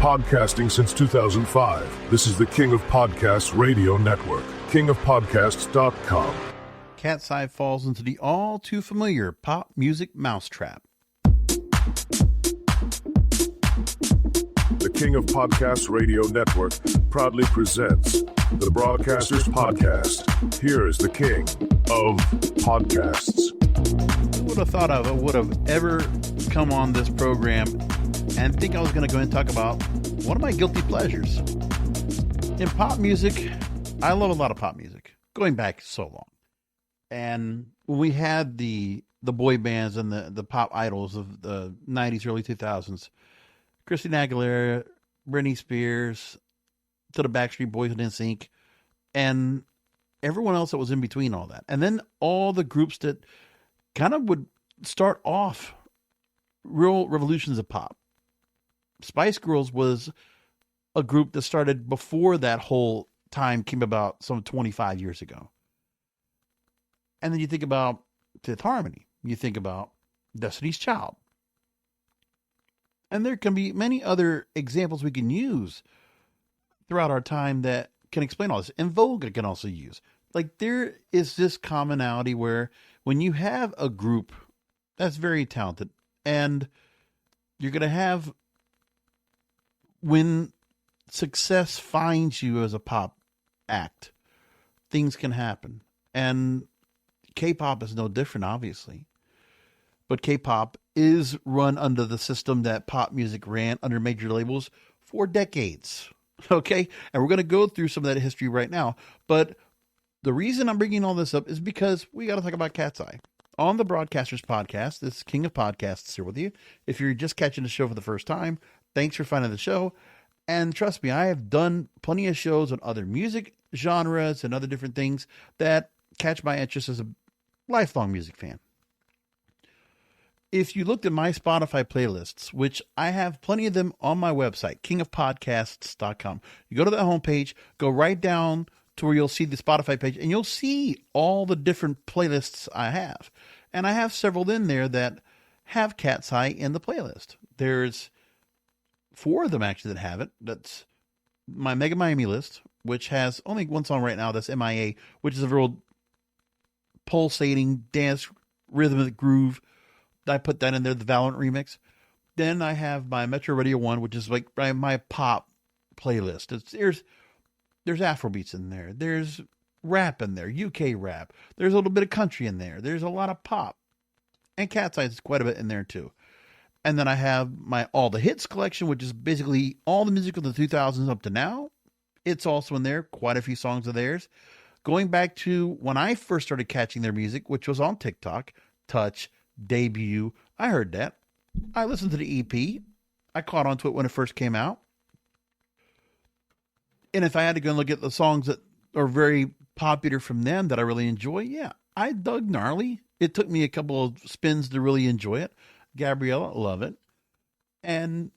Podcasting since 2005. This is the King of Podcasts Radio Network. KingofPodcasts.com. KATSEYE falls into the all too familiar pop music mousetrap. The King of Podcasts Radio Network proudly presents the Broadcasters Podcast. Here is the King of Podcasts. Who would have thought I would have ever come on this program and think I was going to go and talk about one of my guilty pleasures? In pop music, I love a lot of pop music, going back so long. And when we had the boy bands and the pop idols of the 90s, early 2000s, Christina Aguilera, Britney Spears, to the Backstreet Boys and NSYNC, and everyone else that was in between all that. And then all the groups that kind of would start off real revolutions of pop. Spice Girls was a group that started before that whole time came about, some 25 years ago. And then you think about Fifth Harmony. You think about Destiny's Child. And there can be many other examples we can use throughout our time that can explain all this. And Vogue I can also use. Like, there is this commonality where when you have a group that's very talented, and you're going to have, when success finds you as a pop act, things can happen. And K-pop is no different, obviously. But K-pop is run under the system that pop music ran under major labels for decades. Okay? And we're going to go through some of that history right now. But the reason I'm bringing all this up is because we got to talk about KATSEYE. On the Broadcasters Podcast, this is King of Podcasts here with you. If you're just catching the show for the first time, thanks for finding the show. And trust me, I have done plenty of shows on other music genres and other different things that catch my interest as a lifelong music fan. If you looked at my Spotify playlists, which I have plenty of them on my website, kingofpodcasts.com, you go to the homepage, go right down to where you'll see the Spotify page, and you'll see all the different playlists I have. And I have several in there that have KATSEYE in the playlist. There's 4 of them actually that have it. That's my Mega Miami list, which has only one song right now, that's MIA, which is a real pulsating dance rhythmic groove. I put that in there, the Valorant remix. Then I have my Metro Radio 1, which is like my pop playlist. There's Afrobeats in there. There's rap in there, UK rap. There's a little bit of country in there. There's a lot of pop. And KATSEYE is quite a bit in there too. And then I have my All the Hits collection, which is basically all the music of the 2000s up to now. It's also in there. Quite a few songs of theirs. Going back to when I first started catching their music, which was on TikTok, Touch, Debut. I heard that. I listened to the EP. I caught onto it when it first came out. And if I had to go and look at the songs that are very popular from them that I really enjoy, yeah, I dug Gnarly. It took me a couple of spins to really enjoy it. Gabriella, love it. And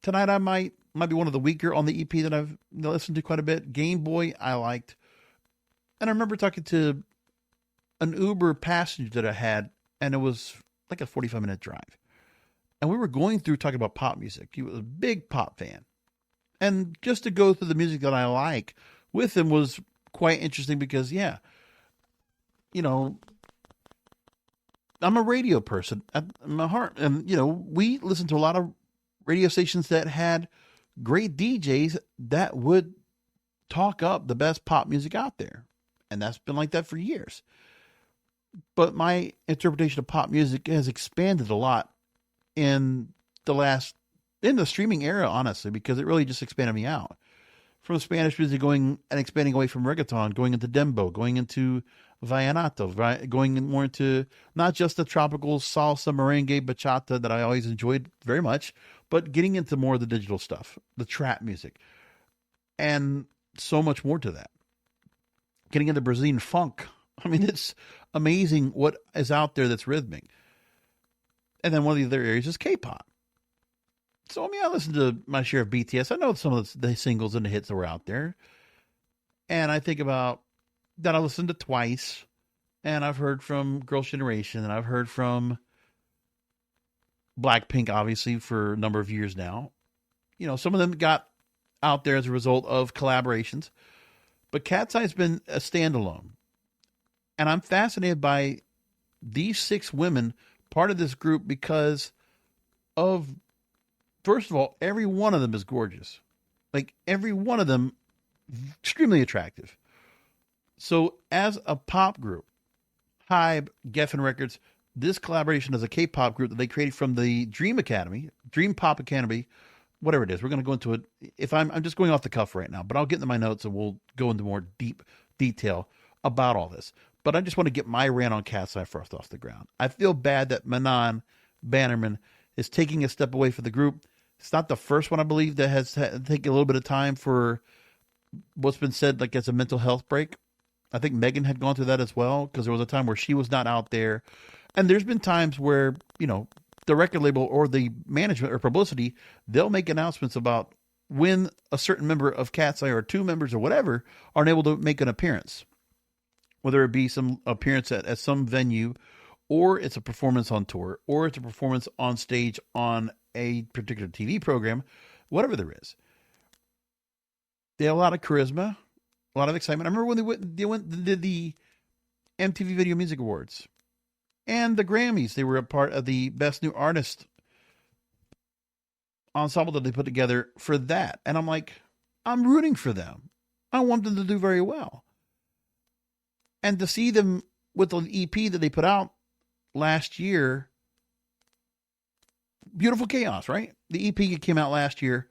tonight I might be one of the weaker on the EP that I've listened to quite a bit. Game Boy, I liked. And I remember talking to an Uber passenger that I had, and it was like a 45-minute drive. And we were going through talking about pop music. He was a big pop fan. And just to go through the music that I like with him was quite interesting because, yeah, you know, I'm a radio person at my heart. And, you know, we listened to a lot of radio stations that had great DJs that would talk up the best pop music out there. And that's been like that for years. But my interpretation of pop music has expanded a lot in the streaming era, honestly, because it really just expanded me out. From Spanish music going and expanding away from reggaeton, going into dembow, going into vallenato, right? Going more into not just the tropical salsa, merengue, bachata that I always enjoyed very much, but getting into more of the digital stuff, the trap music, and so much more to that. Getting into Brazilian funk. I mean, it's amazing what is out there that's rhythmic. And then one of the other areas is K-pop. So, I mean, I listened to my share of BTS. I know some of the singles and the hits that were out there. And I think about that I listened to Twice. And I've heard from Girls' Generation. And I've heard from Blackpink, obviously, for a number of years now. some of them got out there as a result of collaborations, but KATSEYE has been a standalone. And I'm fascinated by these 6 women, part of this group, because of, first of all, every one of them is gorgeous. Like, every one of them, extremely attractive. So, as a pop group, HYBE, Geffen Records, this collaboration is a K-pop group that they created from the Dream Pop Academy, whatever it is. We're going to go into it. I'm just going off the cuff right now, but I'll get into my notes and we'll go into more deep detail about all this. But I just want to get my rant on KATSEYE first off the ground. I feel bad that Manon Bannerman is taking a step away from the group. It's not the first one, I believe, that has taken a little bit of time for what's been said, like, as a mental health break. I think Megan had gone through that as well, because there was a time where she was not out there. And there's been times where, the record label or the management or publicity, they'll make announcements about when a certain member of KATSEYE or 2 members or whatever aren't able to make an appearance. Whether it be some appearance at some venue, or it's a performance on tour, or it's a performance on stage on a particular TV program, whatever there is. They have a lot of charisma, a lot of excitement. I remember when they did the MTV Video Music Awards and the Grammys. They were a part of the Best New Artist ensemble that they put together for that. And I'm like, I'm rooting for them. I want them to do very well. And to see them with the EP that they put out last year, Beautiful Chaos, right? The EP came out last year,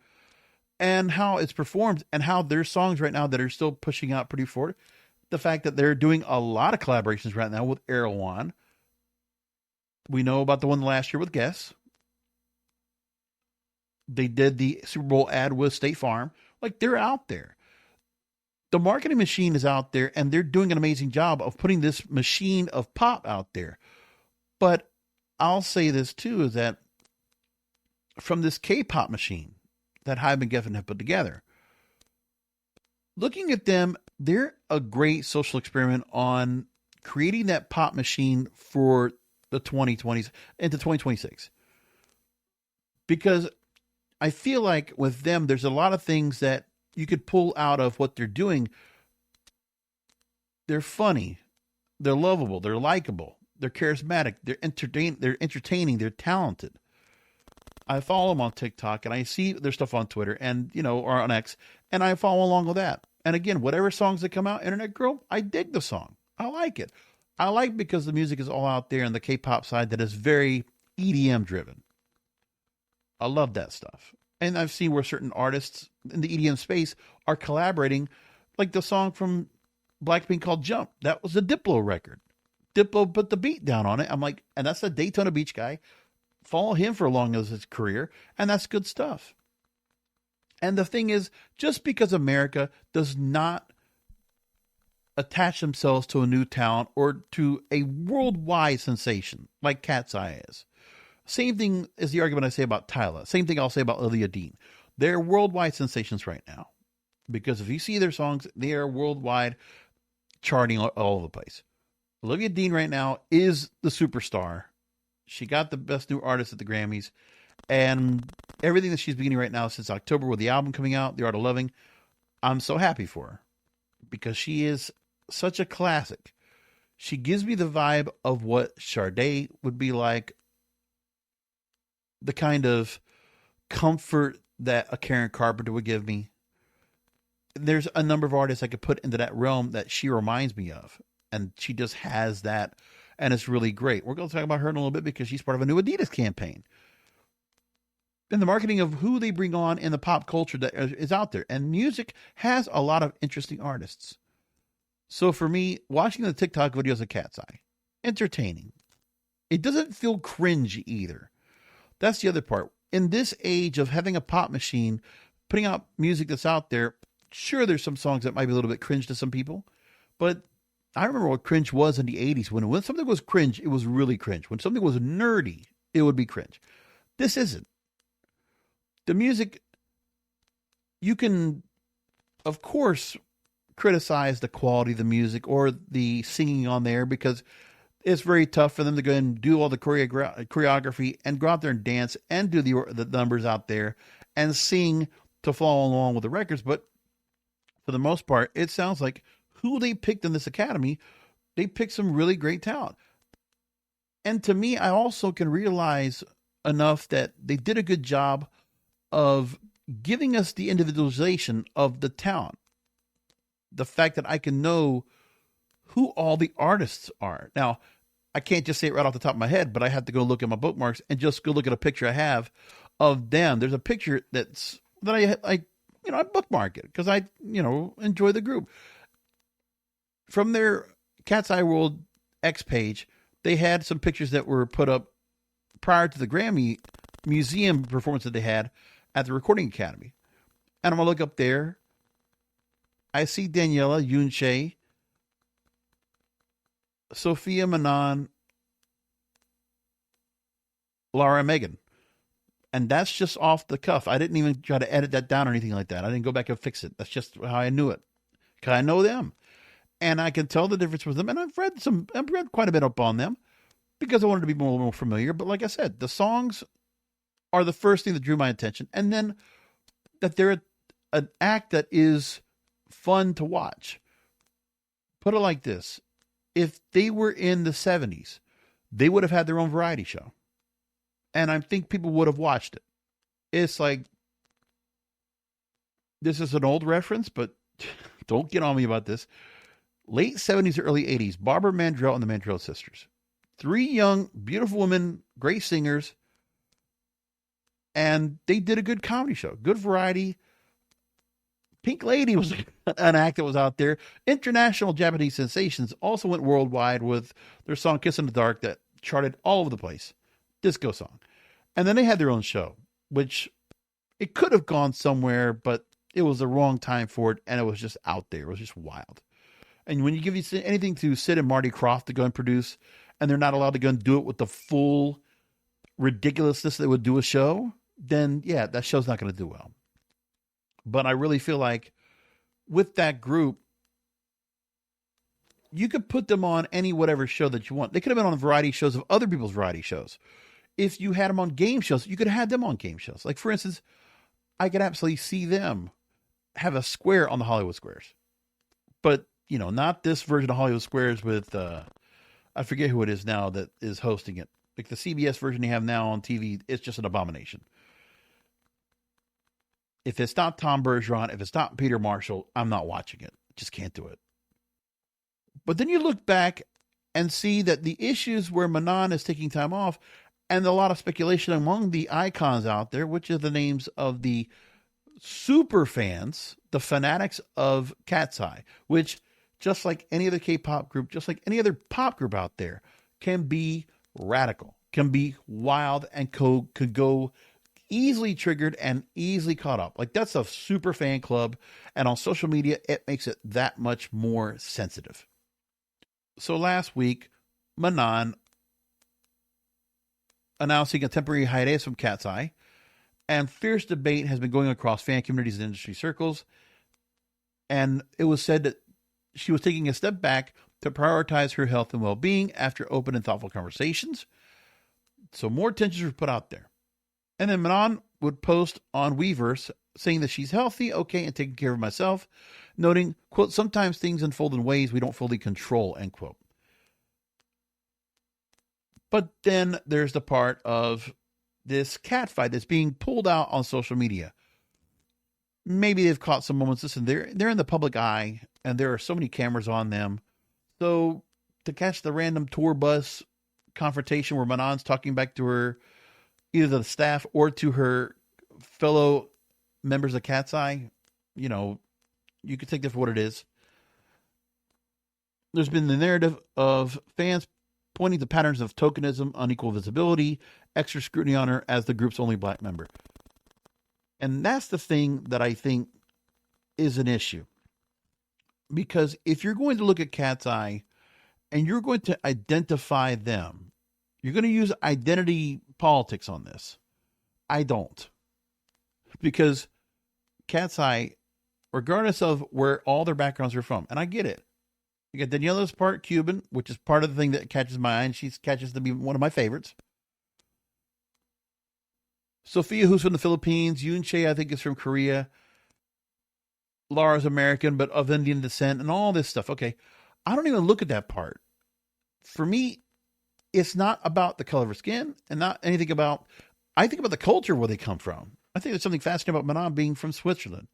and how it's performed and how there's songs right now that are still pushing out pretty forward. The fact that they're doing a lot of collaborations right now with Erewhon. We know about the one last year with Guess. They did the Super Bowl ad with State Farm. Like, they're out there. The marketing machine is out there, and they're doing an amazing job of putting this machine of pop out there. But I'll say this too, is that from this K-pop machine that HYBE and Geffen have put together, looking at them, they're a great social experiment on creating that pop machine for the 2020s into 2026. Because I feel like with them, there's a lot of things that you could pull out of what they're doing. They're funny, they're lovable, they're likable, they're charismatic, they're entertaining, they're talented. I follow them on TikTok and I see their stuff on Twitter and, or on X, and I follow along with that. And again, whatever songs that come out, Internet Girl, I dig the song. I like it. I like because the music is all out there on the K-pop side that is very EDM driven. I love that stuff. And I've seen where certain artists in the EDM space are collaborating, like the song from Blackpink called Jump. That was a Diplo record. Diplo put the beat down on it. I'm like, and that's a Daytona Beach guy. Follow him for as long as his career, and that's good stuff. And the thing is, just because America does not attach themselves to a new talent or to a worldwide sensation like KATSEYE is. Same thing is the argument I say about Tyla. Same thing I'll say about Olivia Dean. They're worldwide sensations right now. Because if you see their songs, they are worldwide charting all over the place. Olivia Dean right now is the superstar. She got the Best New Artist at the Grammys. And everything that she's beginning right now since October with the album coming out, The Art of Loving, I'm so happy for her. Because she is such a classic. She gives me the vibe of what Sade would be like. The kind of comfort that a Karen Carpenter would give me. There's a number of artists I could put into that realm that she reminds me of. And she just has that. And it's really great. We're going to talk about her in a little bit because she's part of a new Adidas campaign. And the marketing of who they bring on in the pop culture that is out there. And music has a lot of interesting artists. So for me, watching the TikTok videos of KATSEYE, entertaining. It doesn't feel cringe either. That's the other part. In this age of having a pop machine, putting out music that's out there, sure, there's some songs that might be a little bit cringe to some people, but I remember what cringe was in the 80s. When something was cringe, it was really cringe. When something was nerdy, it would be cringe. This isn't. The music, you can, of course, criticize the quality of the music or the singing on there because it's very tough for them to go and do all the choreography and go out there and dance and do the numbers out there and sing to follow along with the records. But for the most part, it sounds like who they picked in this academy, they picked some really great talent. And to me, I also can realize enough that they did a good job of giving us the individualization of the talent. The fact that I can know who all the artists are. Now, I can't just say it right off the top of my head, but I have to go look at my bookmarks and just go look at a picture I have of them. There's a picture that I bookmark it because I enjoy the group. From their KATSEYE World X page, they had some pictures that were put up prior to the Grammy Museum performance that they had at the Recording Academy. And I'm going to look up there. I see Daniela, Yunche, Sophia, Manon, Laura, and Megan. And that's just off the cuff. I didn't even try to edit that down or anything like that. I didn't go back and fix it. That's just how I knew it. Because I know them. And I can tell the difference with them. And I've read quite a bit up on them because I wanted to be more familiar. But like I said, the songs are the first thing that drew my attention. And then that they're an act that is fun to watch. Put it like this. If they were in the 70s, they would have had their own variety show. And I think people would have watched it. It's like, this is an old reference, but don't get on me about this. Late 70s, early 80s, Barbara Mandrell and the Mandrell sisters. 3 young, beautiful women, great singers. And they did a good comedy show, good variety. Pink Lady was an act that was out there. International Japanese sensations also went worldwide with their song Kiss in the Dark that charted all over the place. Disco song. And then they had their own show, which it could have gone somewhere, but it was the wrong time for it. And it was just out there. It was just wild. And when you give anything to Sid and Marty Krofft to go and produce, and they're not allowed to go and do it with the full ridiculousness they would do a show, then yeah, that show's not going to do well. But I really feel like with that group, you could put them on any whatever show that you want. They could have been on variety shows of other people's variety shows. If you had them on game shows, you could have had them on game shows. Like, for instance, I could absolutely see them have a square on the Hollywood Squares. But, not this version of Hollywood Squares with, I forget who it is now that is hosting it. Like the CBS version they have now on TV, it's just an abomination. If it's not Tom Bergeron, if it's not Peter Marshall, I'm not watching it. Just can't do it. But then you look back and see that the issues where Manon is taking time off, and a lot of speculation among the icons out there, which are the names of the super fans, the fanatics of KATSEYE, which, just like any other K-pop group, just like any other pop group out there, can be radical, can be wild, and could go easily triggered and easily caught up. Like, that's a super fan club, and on social media, it makes it that much more sensitive. So last week, Manon announcing a temporary hiatus from KATSEYE, and fierce debate has been going across fan communities and industry circles, and it was said that she was taking a step back to prioritize her health and well-being after open and thoughtful conversations. So more tensions were put out there. And then Manon would post on Weverse saying that she's healthy, okay, and taking care of myself, noting, quote, sometimes things unfold in ways we don't fully control, end quote. But then there's the part of this catfight that's being pulled out on social media. Maybe they've caught some moments. Listen, they're in the public eye, and there are so many cameras on them. So to catch the random tour bus confrontation where Manon's talking back to her, either the staff or to her fellow members of KATSEYE, you could take that for what it is. There's been the narrative of fans pointing to patterns of tokenism, unequal visibility, extra scrutiny on her as the group's only black member. And that's the thing that I think is an issue. Because if you're going to look at KATSEYE and you're going to identify them, you're going to use identity politics on this. I don't. Because KATSEYE, regardless of where all their backgrounds are from, and I get it. You got Daniela's part Cuban, which is part of the thing that catches my eye, and she catches to be one of my favorites. Sophia, who's from the Philippines. Yoon Che, I think, is from Korea. Laura's American, but of Indian descent, and all this stuff. Okay, I don't even look at that part. For me, it's not about the color of her skin and not anything about, I think about the culture where they come from. I think there's something fascinating about Manon being from Switzerland.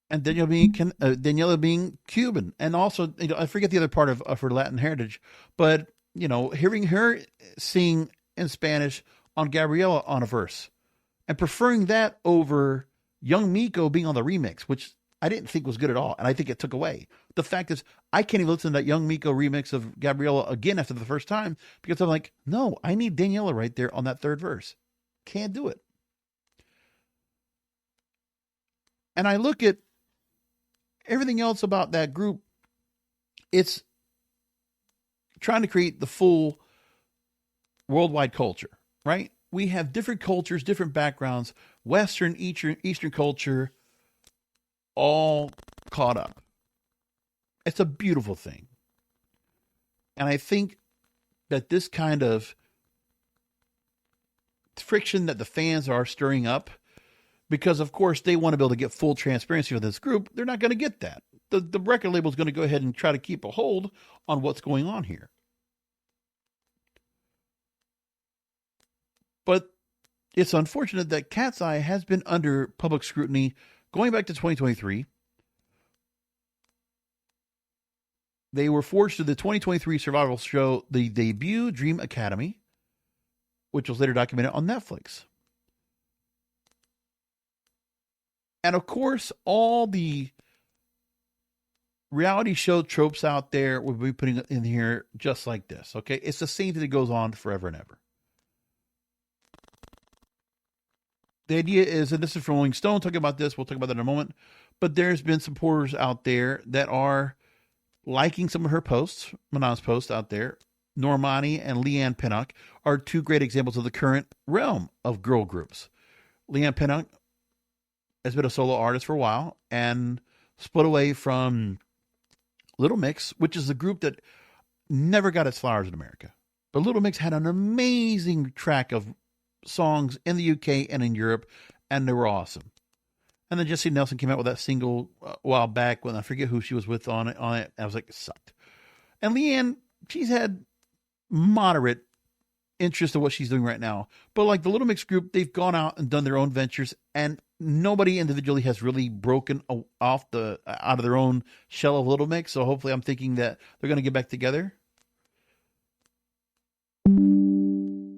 And Daniela being Cuban. And also, I forget the other part of her Latin heritage, but, hearing her sing in Spanish on Gabriella on a verse and preferring that over Young Miko being on the remix, which I didn't think was good at all. And I think it took away. The fact is, I can't even listen to that Young Miko remix of Gabriella again after the first time because I'm like, no, I need Daniela right there on that third verse. Can't do it. And I look at everything else about that group. It's trying to create the full worldwide culture, right? We have different cultures, different backgrounds, Western, Eastern culture, all caught up. It's a beautiful thing. And I think that this kind of friction that the fans are stirring up, because of course they want to be able to get full transparency with this group, they're not going to get that. The record label is going to go ahead and try to keep a hold on what's going on here. But it's unfortunate that KATSEYE has been under public scrutiny going back to 2023. They were forced to the 2023 survival show, the debut Dream Academy, which was later documented on Netflix. And of course, all the reality show tropes out there will be putting in here just like this, okay? It's the same thing that goes on forever and ever. The idea is, and this is from Rolling Stone talking about this, we'll talk about that in a moment, but there's been supporters out there that are liking some of her posts, Manon's posts out there. Normani and Leanne Pinnock are two great examples of the current realm of girl groups. Leanne Pinnock has been a solo artist for a while and split away from Little Mix, which is a group that never got its flowers in America. But Little Mix had an amazing track of songs in the UK and in Europe, and they were awesome. And then Jessie Nelson came out with that single a while back when I forget who she was with on it. I was like, it sucked. And Leanne, she's had moderate interest in what she's doing right now. But like the Little Mix group, they've gone out and done their own ventures, and nobody individually has really broken out of their own shell of Little Mix. So hopefully I'm thinking that they're going to get back together.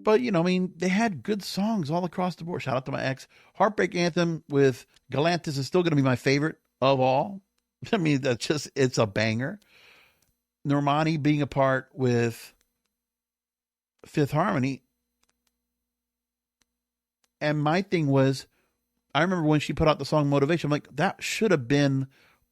But, they had good songs all across the board. Shout out to my ex. Heartbreak Anthem with Galantis is still going to be my favorite of all. I mean, it's a banger. Normani being a part with Fifth Harmony. And my thing was, I remember when she put out the song Motivation, I'm like, that should have been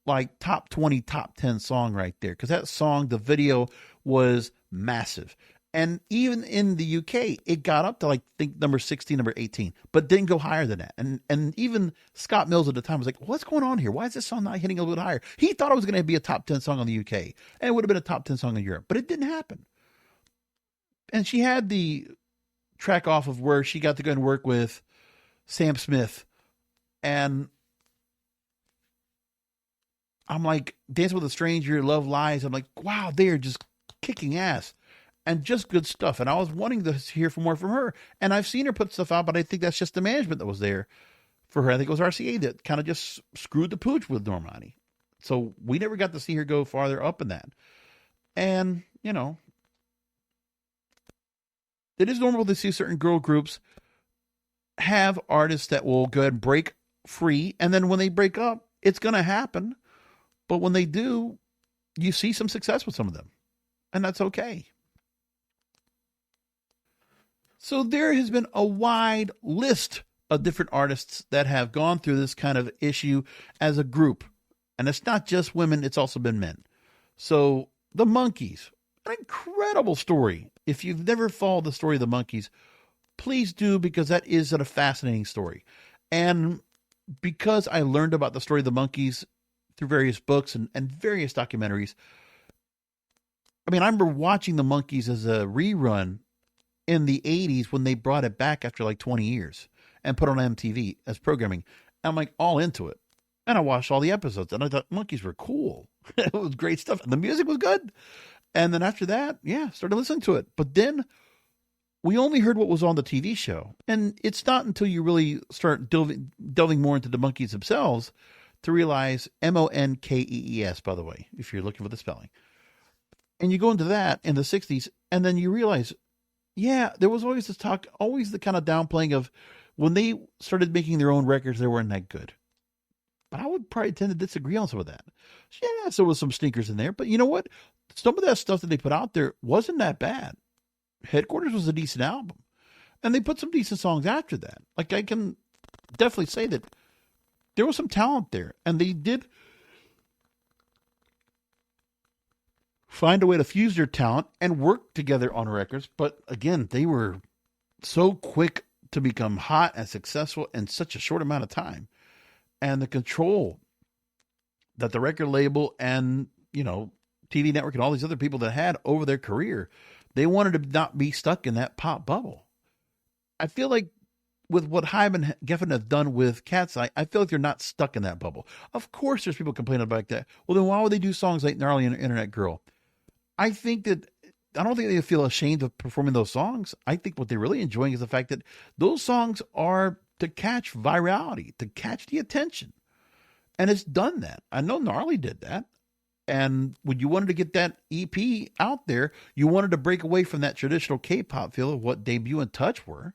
like top 20, top 10 song right there. Because that song, the video was massive. And even in the UK, it got up to like, I think number 16, number 18, but didn't go higher than that. And even Scott Mills at the time was like, what's going on here? Why is this song not hitting a little bit higher? He thought it was going to be a top 10 song on the UK, and it would have been a top 10 song in Europe, but it didn't happen. And she had the track off of where she got to go and work with Sam Smith. And I'm like, Dance with a Stranger, Love Lies. I'm like, wow, they're just kicking ass. And just good stuff. And I was wanting to hear more from her. And I've seen her put stuff out, but I think that's just the management that was there for her. I think it was RCA that kind of just screwed the pooch with Normani. So we never got to see her go farther up in that. And, it is normal to see certain girl groups have artists that will go ahead and break free. And then when they break up, it's going to happen. But when they do, you see some success with some of them. And that's okay. So there has been a wide list of different artists that have gone through this kind of issue as a group. And it's not just women, it's also been men. So the Monkees, an incredible story. If you've never followed the story of the Monkees, please do, because that is a fascinating story. And because I learned about the story of the Monkees through various books and various documentaries, I mean, I remember watching the Monkees as a rerun in the 80s when they brought it back after like 20 years and put on MTV as programming. I'm like all into it. And I watched all the episodes and I thought monkeys were cool. It was great stuff. And the music was good. And then after that, started listening to it. But then we only heard what was on the TV show. And it's not until you really start delving more into the monkeys themselves to realize Monkees, by the way, if you're looking for the spelling. And you go into that in the 60s, and then you realize, there was always this talk, always the kind of downplaying of when they started making their own records, they weren't that good. But I would probably tend to disagree on some of that. Yeah, so there was some sneakers in there. But you know what? Some of that stuff that they put out there wasn't that bad. Headquarters was a decent album. And they put some decent songs after that. Like, I can definitely say that there was some talent there. And they did find a way to fuse their talent and work together on records. But again, they were so quick to become hot and successful in such a short amount of time. And the control that the record label and, TV network and all these other people that had over their career, they wanted to not be stuck in that pop bubble. I feel like with what HYBE and Geffen have done with KATSEYE, I feel like they're not stuck in that bubble. Of course, there's people complaining about that. Well, then why would they do songs like Gnarly and Internet Girl? I don't think they feel ashamed of performing those songs. I think what they're really enjoying is the fact that those songs are to catch virality, to catch the attention. And it's done that. I know Gnarly did that. And when you wanted to get that EP out there, you wanted to break away from that traditional K-pop feel of what Debut and Touch were.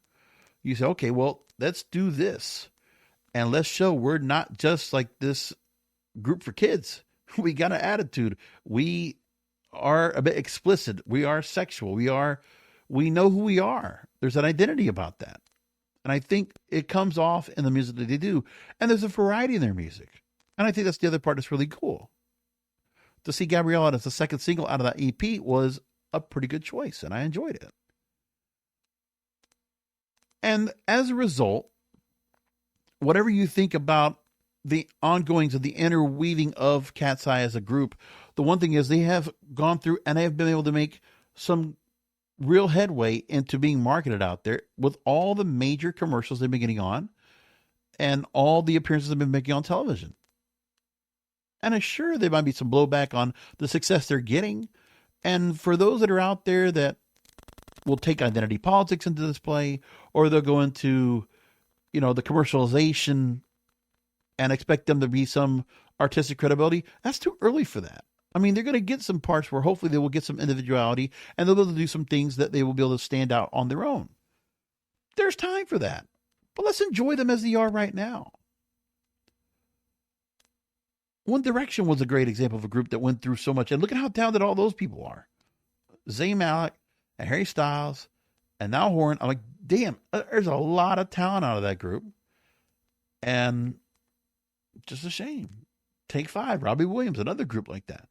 You say, okay, well, let's do this. And let's show we're not just like this group for kids. We got an attitude. We are a bit explicit. We are sexual. We know who we are. There's an identity about that. And I think it comes off in the music that they do. And there's a variety in their music. And I think that's the other part that's really cool. To see Gabriella as the second single out of that EP was a pretty good choice, and I enjoyed it. And as a result, whatever you think about the ongoings of the interweaving of KATSEYE as a group, the one thing is they have gone through and they have been able to make some real headway into being marketed out there with all the major commercials they've been getting on and all the appearances they've been making on television. And I'm sure there might be some blowback on the success they're getting. And for those that are out there that will take identity politics into display, or they'll go into, the commercialization and expect them to be some artistic credibility, that's too early for that. I mean, they're going to get some parts where hopefully they will get some individuality and they'll be able to do some things that they will be able to stand out on their own. There's time for that. But let's enjoy them as they are right now. One Direction was a great example of a group that went through so much. And look at how talented all those people are. Zayn Malik and Harry Styles and now Horn. I'm like, damn, there's a lot of talent out of that group. And just a shame. Take Five, Robbie Williams, another group like that.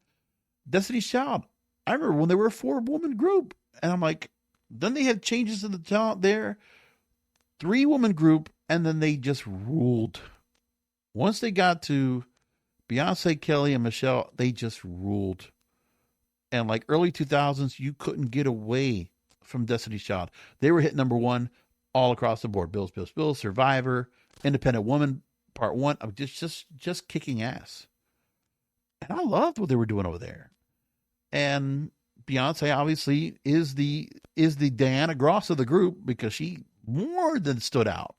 Destiny's Child. I remember when they were a 4-woman group. And I'm like, then they had changes in the talent there. 3-woman group. And then they just ruled. Once they got to Beyonce, Kelly, and Michelle, they just ruled. And like early 2000s, you couldn't get away from Destiny's Child. They were hit number 1 all across the board. Bills, Bills, Bills, Survivor, Independent Woman, Part 1. I'm just kicking ass. And I loved what they were doing over there. And Beyonce obviously is the Diana Ross of the group because she more than stood out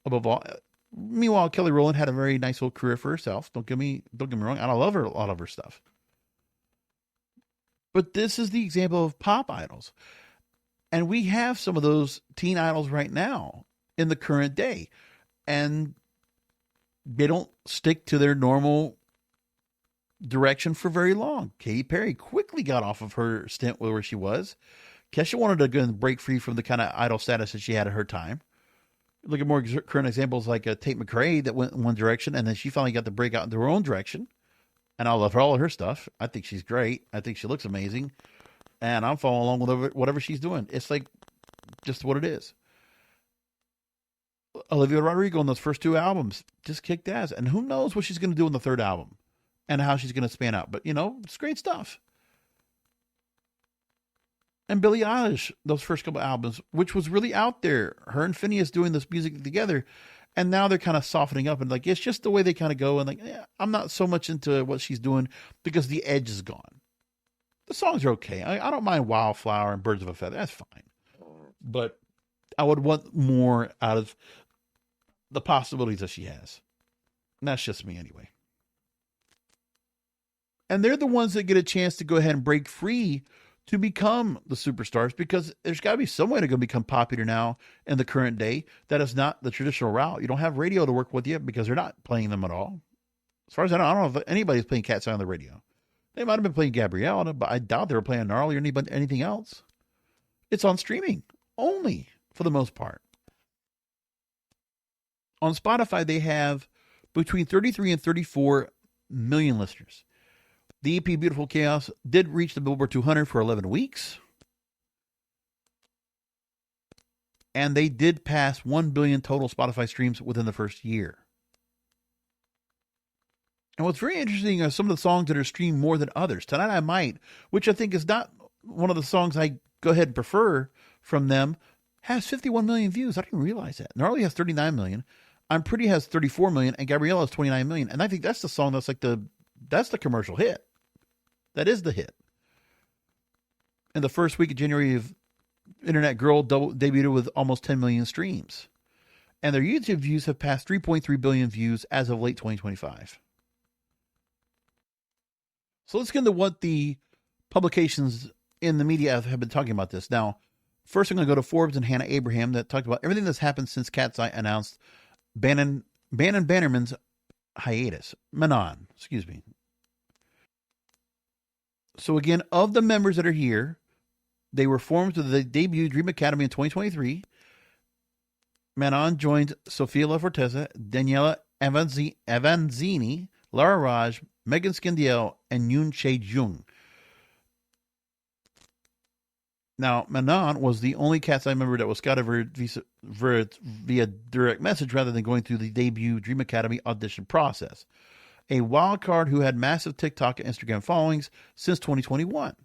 above all. Meanwhile, Kelly Rowland had a very nice little career for herself. Don't get me wrong. I love her, a lot of her stuff. But this is the example of pop idols. And we have some of those teen idols right now in the current day. And they don't stick to their normal direction for very long. Katy Perry quickly got off of her stint where she was. Kesha wanted to go and break free from the kind of idol status that she had at her time. Look at more current examples like Tate McRae that went in one direction, and then she finally got to break out in her own direction. And I love all of her stuff. I think she's great. I think she looks amazing. And I'm following along with whatever she's doing. It's like just what it is. Olivia Rodrigo on those first 2 albums just kicked ass. And who knows what she's going to do in the 3rd album and how she's going to span out. But, it's great stuff. And Billie Eilish, those first couple albums, which was really out there. Her and Phineas doing this music together. And now they're kind of softening up and like, it's just the way they kind of go. And like, I'm not so much into what she's doing because the edge is gone. The songs are okay. I don't mind Wildflower and Birds of a Feather. That's fine. But I would want more out of the possibilities that she has. And that's just me anyway. And they're the ones that get a chance to go ahead and break free to become the superstars, because there's got to be some way to go become popular now in the current day that is not the traditional route. You don't have radio to work with you because they're not playing them at all. As far as I don't know if anybody's playing KATSEYE on the radio. They might have been playing Gabriella, but I doubt they were playing Gnarly or anything else. It's on streaming only for the most part. On Spotify, they have between 33 and 34 million listeners. The EP Beautiful Chaos did reach the Billboard 200 for 11 weeks. And they did pass 1 billion total Spotify streams within the first year. And what's very interesting are some of the songs that are streamed more than others. Tonight I Might, which I think is not one of the songs I go ahead and prefer from them, has 51 million views. I didn't realize that. Gnarly has 39 million. I'm Pretty has 34 million. And Gabriella has 29 million. And I think that's the song that's like that's the commercial hit. That is the hit. In the first week of January, Internet Girl debuted with almost 10 million streams. And their YouTube views have passed 3.3 billion views as of late 2025. So let's get into what the publications in the media have been talking about this. Now, first I'm going to go to Forbes and Hannah Abraham that talked about everything that's happened since KATSEYE announced Manon Bannerman's hiatus. Manon, excuse me. So again, of the members that are here, they were formed to the debut Dream Academy in 2023. Manon joined Sofia La Forteza, Daniela Avanzini, Lara Raj, Megan Skindiel, and Yoon Chae Jung. Now, Manon was the only KATSEYE member that was scouted via direct message rather than going through the debut Dream Academy audition process. A wild card who had massive TikTok and Instagram followings since 2021.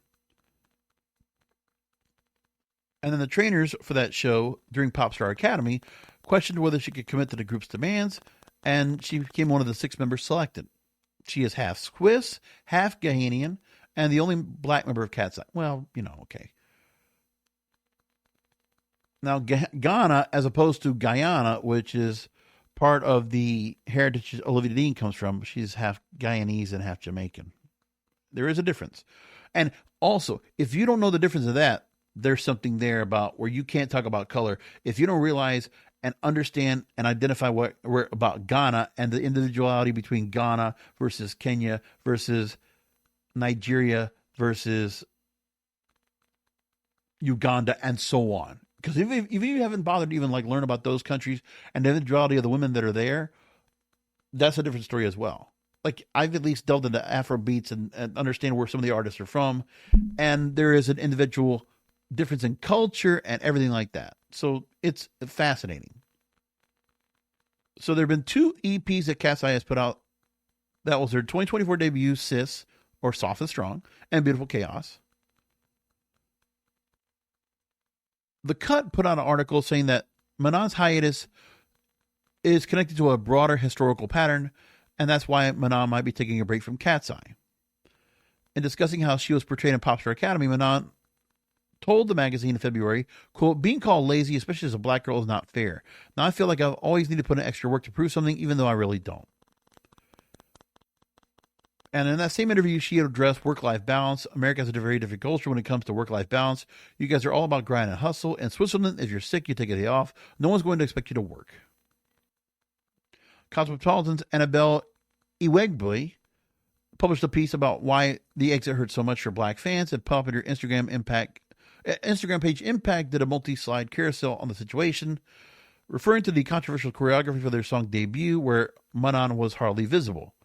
And then the trainers for that show during Popstar Academy questioned whether she could commit to the group's demands, and she became one of the 6 members selected. She is half Swiss, half Ghanaian, and the only black member of KATSEYE. Well, okay. Now, Ghana, as opposed to Guyana, which is part of the heritage Olivia Dean comes from, she's half Guyanese and half Jamaican. There is a difference. And also, if you don't know the difference of that, there's something there about where you can't talk about color. If you don't realize and understand and identify what we're about Ghana and the individuality between Ghana versus Kenya versus Nigeria versus Uganda and so on. Because if you haven't bothered to even learn about those countries and the individuality of the women that are there, that's a different story as well. I've at least delved into Afro beats and understand where some of the artists are from. And there is an individual difference in culture and everything like that. So it's fascinating. So there have been 2 EPs that KATSEYE has put out. That was their 2024 debut, Sis, or Soft and Strong, and Beautiful Chaos. The Cut put out an article saying that Manon's hiatus is connected to a broader historical pattern, and that's why Manon might be taking a break from KATSEYE. In discussing how she was portrayed in Popstar Academy, Manon told the magazine in February, quote, "Being called lazy, especially as a black girl, is not fair. Now I feel like I've always needed to put in extra work to prove something, even though I really don't." And in that same interview, she addressed work-life balance. America has a very different culture when it comes to work-life balance. You guys are all about grind and hustle. In Switzerland, if you're sick, you take a day off. No one's going to expect you to work. Cosmopolitan's Annabelle Iwegbe published a piece about why the exit hurt so much for black fans, and popular Instagram page Impact did a multi-slide carousel on the situation, referring to the controversial choreography for their song debut, where Manon was hardly visible.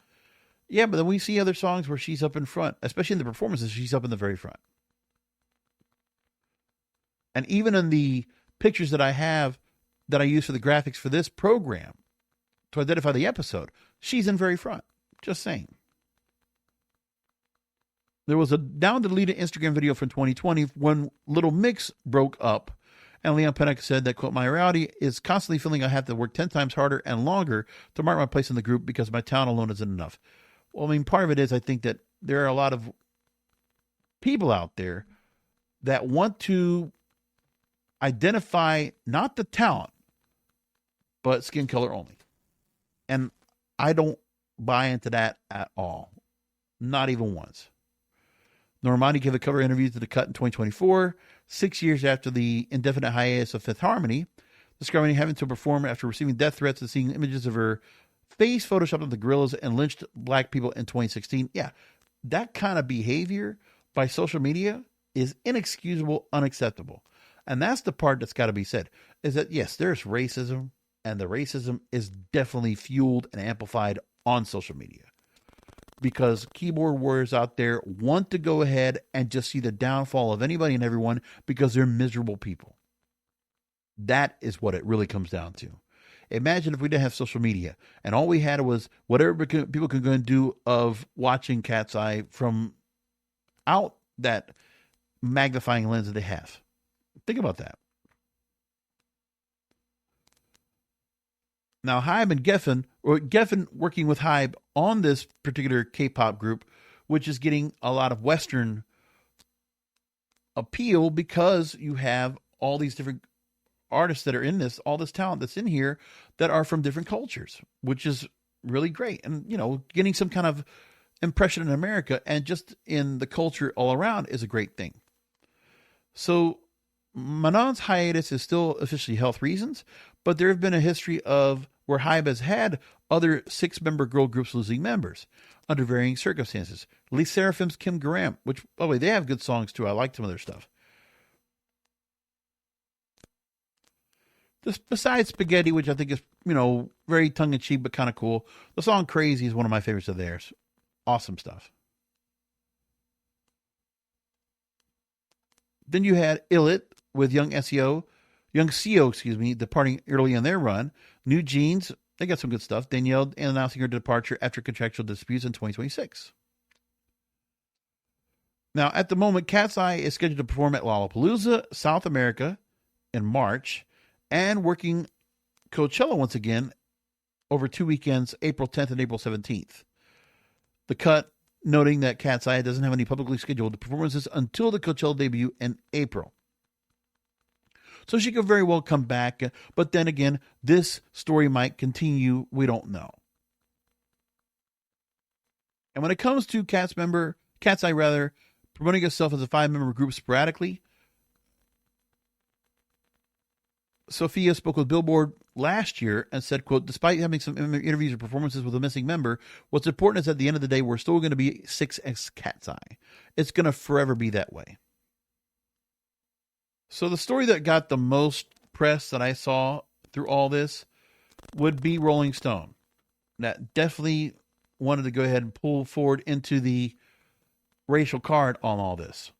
Yeah, but then we see other songs where she's up in front, especially in the performances, she's up in the very front. And even in the pictures that I have that I use for the graphics for this program to identify the episode, she's in very front. Just saying. There was a down-deleted Instagram video from 2020 when Little Mix broke up, and Leon Pennock said that, quote, "My reality is constantly feeling I have to work 10 times harder and longer to mark my place in the group because my talent alone isn't enough." Well, I mean, part of it is I think that there are a lot of people out there that want to identify not the talent, but skin color only. And I don't buy into that at all. Not even once. Normani gave a cover interview to The Cut in 2024, 6 years after the indefinite hiatus of Fifth Harmony, describing having to perform after receiving death threats and seeing images of her face photoshopped of the gorillas and lynched black people in 2016. Yeah, that kind of behavior by social media is inexcusable, unacceptable. And that's the part that's got to be said, is that, yes, there's racism, and the racism is definitely fueled and amplified on social media. Because keyboard warriors out there want to go ahead and just see the downfall of anybody and everyone because they're miserable people. That is what it really comes down to. Imagine if we didn't have social media and all we had was whatever people can go and do of watching KATSEYE from out that magnifying lens that they have. Think about that. Now, HYBE and Geffen working with HYBE on this particular K-pop group, which is getting a lot of Western appeal because you have all these different artists that are in this, all this talent that's in here that are from different cultures, which is really great. And, you know, getting some kind of impression in America and just in the culture all around is a great thing. So Manon's hiatus is still officially health reasons, but there have been a history of where HYBE has had other 6-member girl groups losing members under varying circumstances. Le Seraphim's Kim Graham, which, by the way, they have good songs too. I like some of their stuff. Besides Spaghetti, which I think is, you know, very tongue-in-cheek but kind of cool, the song Crazy is one of my favorites of theirs. Awesome stuff. Then you had Illit with Young CO, departing early in their run. New Jeans, they got some good stuff. Danielle announcing her departure after contractual disputes in 2026. Now, at the moment, KATSEYE is scheduled to perform at Lollapalooza, South America in March, and working Coachella once again over 2 weekends, April 10th and April 17th. The Cut noting that KATSEYE doesn't have any publicly scheduled performances until the Coachella debut in April. So she could very well come back, but then again, this story might continue. We don't know. And when it comes to KATSEYE promoting itself as a 5-member group sporadically, Sophia spoke with Billboard last year and said, quote, "Despite having some interviews or performances with a missing member, what's important is at the end of the day, we're still going to be 6X KATSEYE. It's going to forever be that way." So the story that got the most press that I saw through all this would be Rolling Stone. That definitely wanted to go ahead and pull forward into the racial card on all this.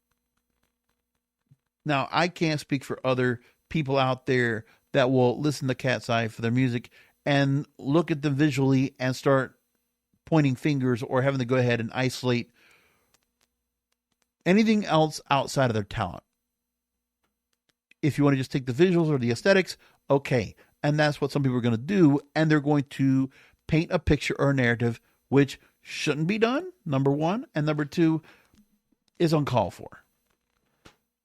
Now, I can't speak for other people out there that will listen to KATSEYE for their music and look at them visually and start pointing fingers or having to go ahead and isolate anything else outside of their talent. If you want to just take the visuals or the aesthetics, okay. And that's what some people are going to do. And they're going to paint a picture or a narrative, which shouldn't be done, number one. And number two, is uncalled for.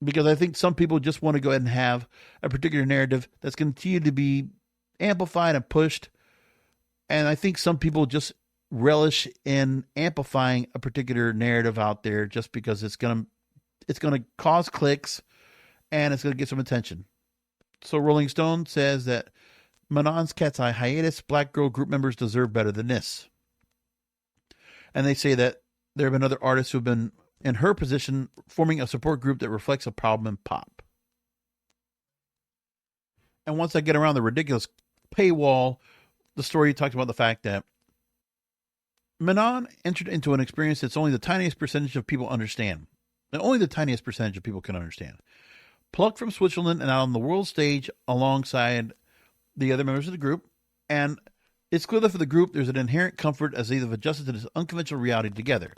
Because I think some people just want to go ahead and have a particular narrative that's continued to be amplified and pushed. And I think some people just relish in amplifying a particular narrative out there just because it's going to cause clicks and it's going to get some attention. So Rolling Stone says that Manon's KATSEYE hiatus, black girl group members deserve better than this. And they say that there have been other artists who have been in her position forming a support group that reflects a problem in pop. And once I get around the ridiculous paywall, the story talks about the fact that Manon entered into an experience that's only the tiniest percentage of people understand. And only the tiniest percentage of people can understand. Plucked from Switzerland and out on the world stage alongside the other members of the group. And it's clear that for the group, there's an inherent comfort as they've adjusted to this unconventional reality together.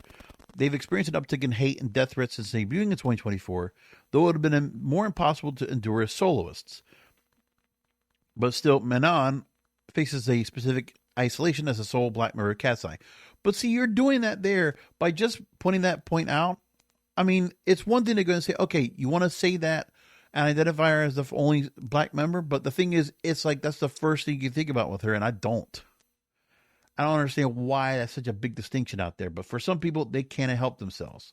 they've experienced an uptick in hate and death threats since debuting in 2024, though it would have been more impossible to endure as soloists. But still, Manon faces a specific isolation as a sole black member of KATSEYE. But see, you're doing that there by just pointing that point out. I mean, it's one thing to go and say, okay, you want to say that and identify her as the only black member, but the thing is, it's like that's the first thing you think about with her, and I don't. I don't understand why that's such a big distinction out there, but for some people, they can't help themselves.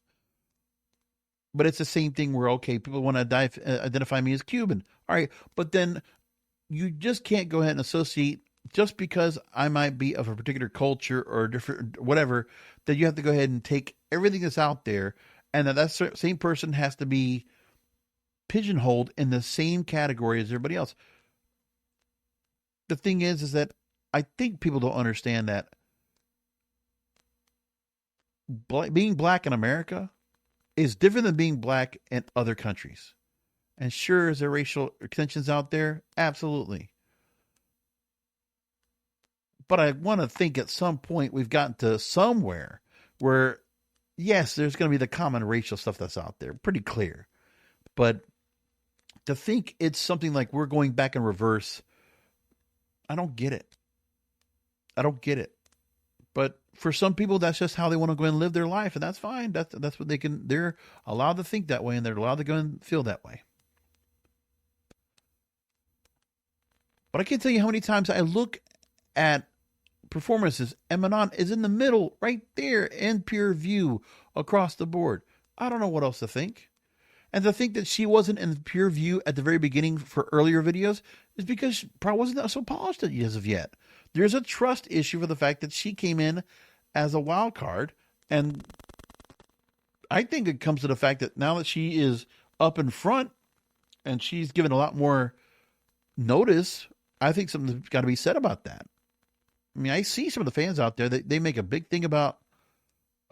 But it's the same thing where, okay, people want to identify me as Cuban. All right, but then you just can't go ahead and associate, just because I might be of a particular culture or different, whatever, that you have to go ahead and take everything that's out there, and that same person has to be pigeonholed in the same category as everybody else. The thing is that I think people don't understand that being black in America is different than being black in other countries. And sure, is there racial tensions out there? Absolutely. But I want to think at some point we've gotten to somewhere where, yes, there's going to be the common racial stuff that's out there, pretty clear. But to think it's something like we're going back in reverse, I don't get it. I don't get it. But for some people, that's just how they want to go and live their life, and that's fine. That's what they can. They're allowed to think that way, and they're allowed to go and feel that way. But I can't tell you how many times I look at performances, and Manon is in the middle, right there, in pure view, across the board. I don't know what else to think. And to think that she wasn't in pure view at the very beginning for earlier videos is because she probably wasn't so polished as of yet. There's a trust issue for the fact that she came in as a wild card. And I think it comes to the fact that now that she is up in front and she's given a lot more notice, I think something's got to be said about that. I mean, I see some of the fans out there, they make a big thing about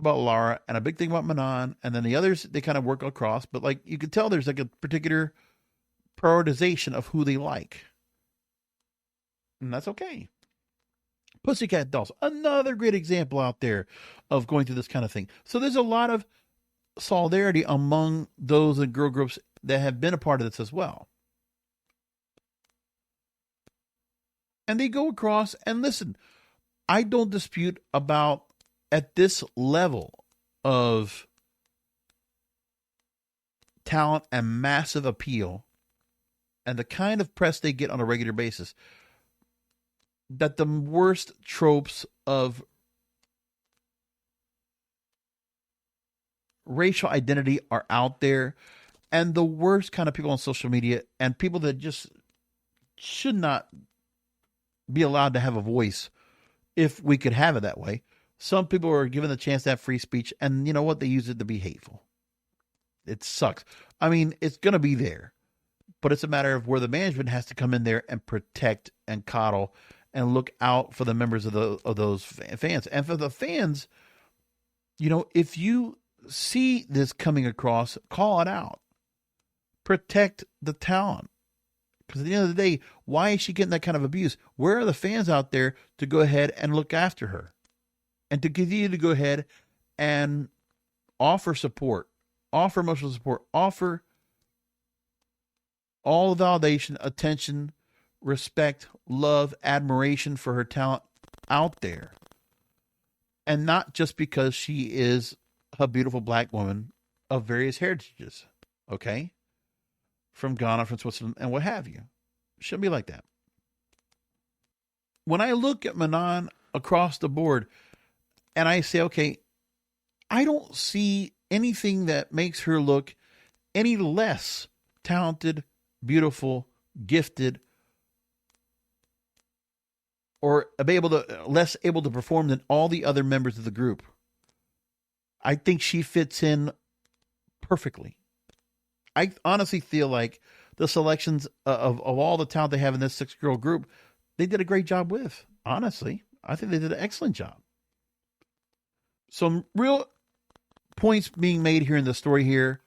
Lara and a big thing about Manon, and then the others, they kind of work across, but like you could tell there's like a particular prioritization of who they like. And that's okay. Pussycat Dolls, another great example out there of going through this kind of thing. So there's a lot of solidarity among those girl groups that have been a part of this as well. And they go across, and listen, I don't dispute about, at this level of talent and massive appeal and the kind of press they get on a regular basis, that the worst tropes of racial identity are out there, and the worst kind of people on social media and people that just should not be allowed to have a voice if we could have it that way. Some people are given the chance to have free speech, and you know what? They use it to be hateful. It sucks. I mean, it's going to be there, but it's a matter of where the management has to come in there and protect and coddle and look out for the members of those fans. And for the fans, you know, if you see this coming across, call it out. Protect the talent. Because at the end of the day, why is she getting that kind of abuse? Where are the fans out there to go ahead and look after her? And to continue to go ahead and offer support, offer emotional support, offer all the validation, attention, respect, love, admiration for her talent out there. And not just because she is a beautiful black woman of various heritages, okay? From Ghana, from Switzerland, and what have you. Shouldn't be like that. When I look at Manon across the board, and I say, okay, I don't see anything that makes her look any less talented, beautiful, gifted, or less able to perform than all the other members of the group. I think she fits in perfectly. I honestly feel like the selections of all the talent they have in this 6-girl group, they did a great job with. Honestly, I think they did an excellent job. Some real points being made here in the story here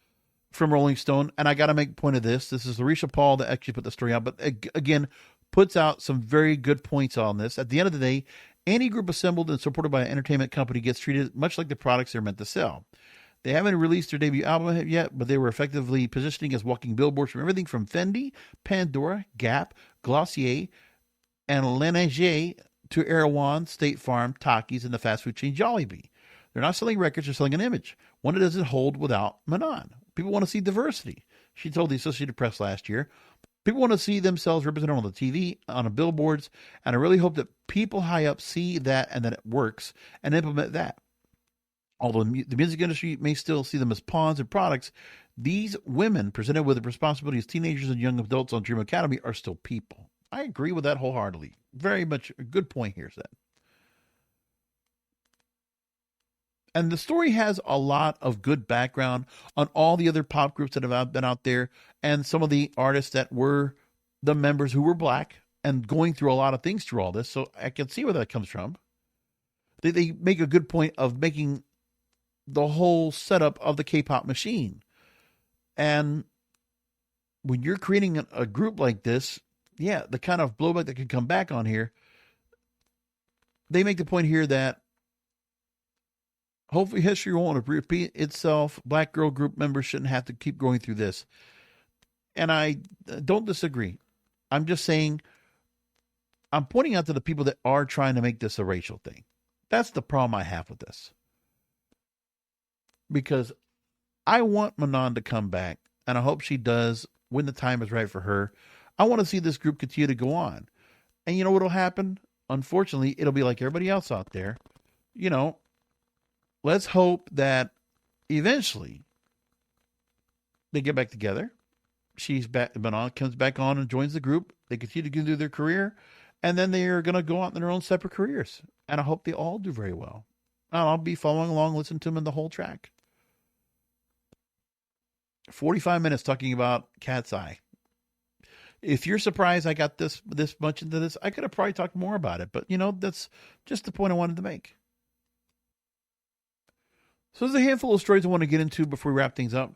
from Rolling Stone, and I got to make a point of this. This is Larisha Paul that actually put the story out, but again, puts out some very good points on this. At the end of the day, Any group assembled and supported by an entertainment company gets treated much like the products they're meant to sell. They haven't released their debut album yet, but they were effectively positioning as walking billboards from everything from Fendi, Pandora, Gap, Glossier, and Laneige to Erewhon, State Farm, Takis, and the fast food chain Jollibee. They're not selling records, they're selling an image. One that doesn't hold without Manon. People want to see diversity. She told the Associated Press last year. People want to see themselves represented on the TV, on the billboards, and I really hope that people high up see that and that it works and implement that. Although the music industry may still see them as pawns and products, these women presented with the responsibility as teenagers and young adults on Dream Academy are still people. I agree with that wholeheartedly. Very much a good point here, said. And the story has a lot of good background on all the other pop groups that have been out there and some of the artists that were the members who were black and going through a lot of things through all this. So I can see where that comes from. They make a good point of making the whole setup of the K-pop machine. And when you're creating a group like this, yeah, the kind of blowback that can come back on here, they make the point here that hopefully history won't repeat itself. Black girl group members shouldn't have to keep going through this. And I don't disagree. I'm just saying, I'm pointing out to the people that are trying to make this a racial thing. That's the problem I have with this. Because I want Manon to come back, and I hope she does when the time is right for her. I want to see this group continue to go on. And you know what will happen? Unfortunately, it'll be like everybody else out there. You know, let's hope that eventually they get back together. She's back, Manon comes back on and joins the group. They continue to do their career, and then they are going to go out in their own separate careers. And I hope they all do very well. And I'll be following along, listening to them in the whole track. 45 minutes talking about KATSEYE. If you're surprised I got this much into this, I could have probably talked more about it. But, you know, that's just the point I wanted to make. So there's a handful of stories I want to get into before we wrap things up.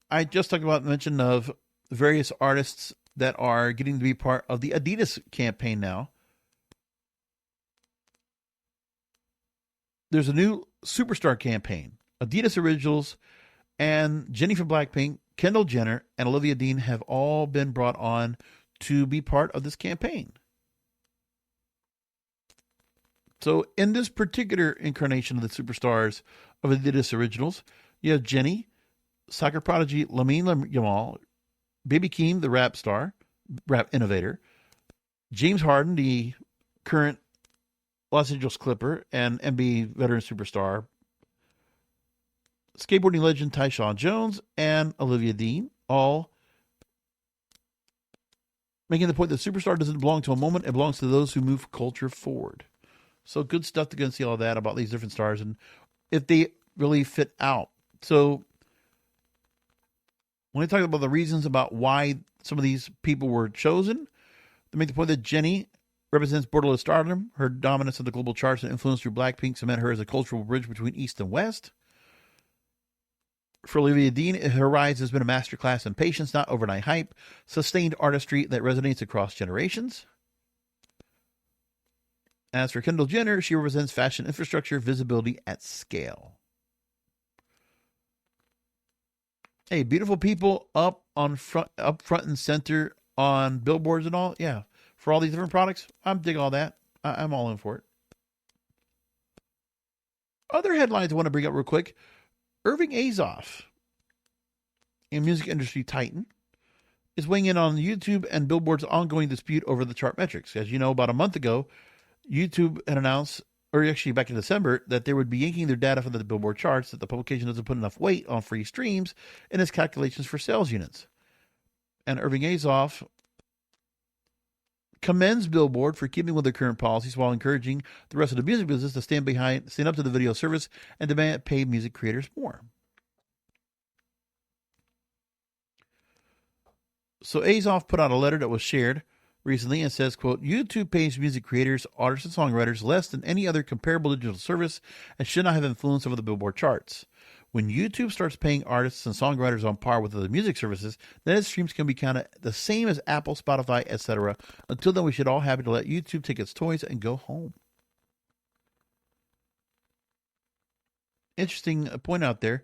I just talked about mention of various artists that are getting to be part of the Adidas campaign now. There's a new superstar campaign. Adidas Originals and Jennie from Blackpink, Kendall Jenner, and Olivia Dean have all been brought on to be part of this campaign. So in this particular incarnation of the superstars of Adidas Originals, you have Jennie, soccer prodigy Lamine Yamal, Baby Keem, the rap star, rap innovator, James Harden, the current Los Angeles Clipper and NBA veteran superstar, skateboarding legend Tyshawn Jones, and Olivia Dean, all making the point that superstar doesn't belong to a moment, it belongs to those who move culture forward. So good stuff to go and see all that about these different stars and if they really fit out. So when I talk about the reasons about why some of these people were chosen, they make the point that Jennie represents borderless stardom. Her dominance of the global charts and influence through Blackpink cement her as a cultural bridge between East and West. For Olivia Dean, her rise has been a masterclass in patience, not overnight hype, sustained artistry that resonates across generations. As for Kendall Jenner, she represents fashion infrastructure, visibility at scale. Hey, beautiful people up front and center on billboards and all. Yeah, for all these different products, I'm dig all that. I'm all in for it. Other headlines I want to bring up real quick. Irving Azoff, a music industry titan, is weighing in on YouTube and Billboard's ongoing dispute over the chart metrics. As you know, about a month ago, YouTube had announced, or actually back in December, that they would be yanking their data from the Billboard charts, that the publication doesn't put enough weight on free streams in its calculations for sales units. And Irving Azoff commends Billboard for keeping with their current policies while encouraging the rest of the music business to stand up to the video service and demand pay music creators more. So Azoff put out a letter that was shared recently and says, quote, YouTube pays music creators, artists, and songwriters less than any other comparable digital service and should not have influence over the Billboard charts. When YouTube starts paying artists and songwriters on par with other music services, then its streams can be counted the same as Apple, Spotify, etc. Until then, we should all happy to let YouTube take its toys and go home. interesting point out there.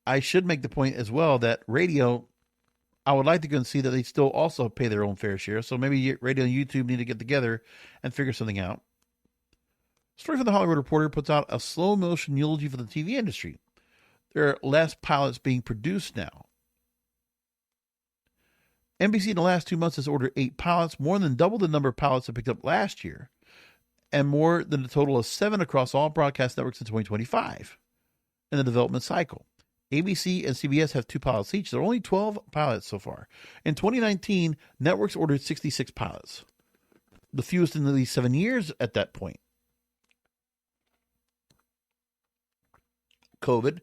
I should make the point as well that radio, I would like to go and see that they still also pay their own fair share. So maybe radio and YouTube need to get together and figure something out. Story from the Hollywood Reporter puts out a slow motion eulogy for the TV industry. There are less pilots being produced now. NBC in the last 2 months has ordered 8 pilots, more than double the number of pilots it picked up last year, and more than a total of 7 across all broadcast networks in 2025 in the development cycle. ABC and CBS have 2 pilots each. There are only 12 pilots so far. In 2019, networks ordered 66 pilots, the fewest in at least 7 years at that point. COVID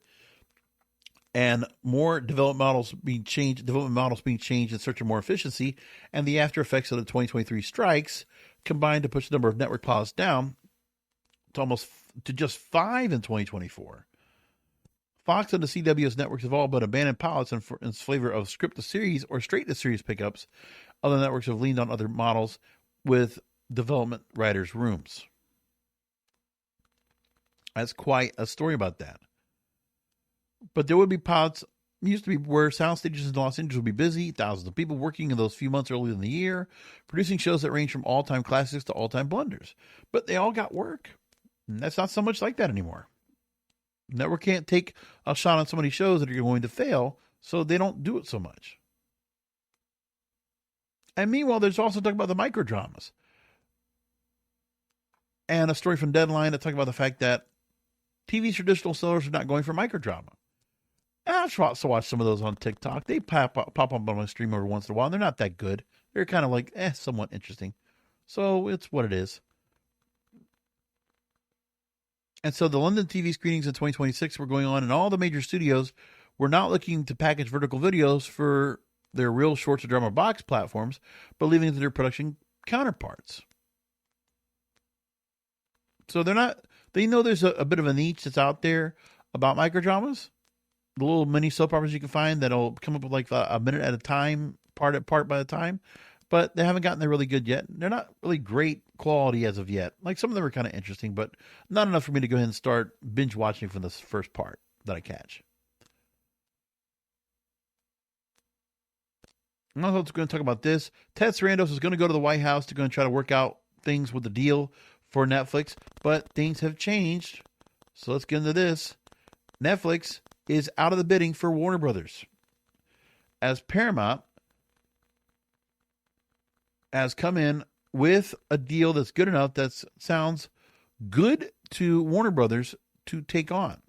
and more development models being changed in search of more efficiency, and the after effects of the 2023 strikes combined to push the number of network pilots down to just 5 in 2024. Fox and the CWS networks have all but abandoned pilots in favor of script to series or straight to series pickups. Other networks have leaned on other models with development writers' rooms. That's quite a story about that. But there would be pilots, used to be where sound stages in Los Angeles would be busy, thousands of people working in those few months earlier in the year, producing shows that range from all-time classics to all-time blunders. But they all got work. And that's not so much like that anymore. Network can't take a shot on so many shows that are going to fail, so they don't do it so much. And meanwhile, there's also talk about the microdramas. And a story from Deadline that talks about the fact that TV's traditional sellers are not going for microdrama. I've also watched some of those on TikTok. They pop up on my stream every once in a while, and they're not that good. They're kind of like, somewhat interesting. So it's what it is. And so the London TV screenings in 2026 were going on, and all the major studios were not looking to package vertical videos for their real shorts or drama box platforms, but leaving it to their production counterparts. So they know there's a bit of a niche that's out there about microdramas. The little mini soap operas you can find that'll come up with like a minute at a time, part by the time. But they haven't gotten there really good yet. They're not really great quality as of yet. Like some of them are kind of interesting, but not enough for me to go ahead and start binge watching from this first part that I catch. I'm also going to talk about this. Ted Sarandos is going to go to the White House to go and try to work out things with the deal for Netflix, but things have changed. So let's get into this. Netflix is out of the bidding for Warner Brothers, as Paramount has come in with a deal that's good enough that sounds good to Warner Brothers to take on.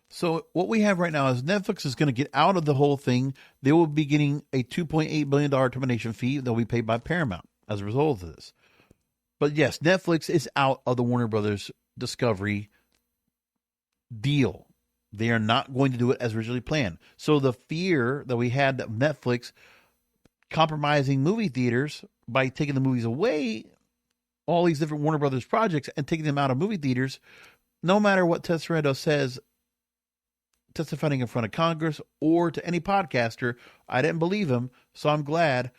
So what we have right now is Netflix is going to get out of the whole thing. They will be getting a $2.8 billion termination fee that will be paid by Paramount as a result of this. But yes, Netflix is out of the Warner Brothers Discovery deal. They are not going to do it as originally planned. So the fear that we had of Netflix compromising movie theaters by taking the movies away, all these different Warner Brothers projects, and taking them out of movie theaters, no matter what Ted Sarandos says, testifying in front of Congress or to any podcaster, I didn't believe him, so I'm glad.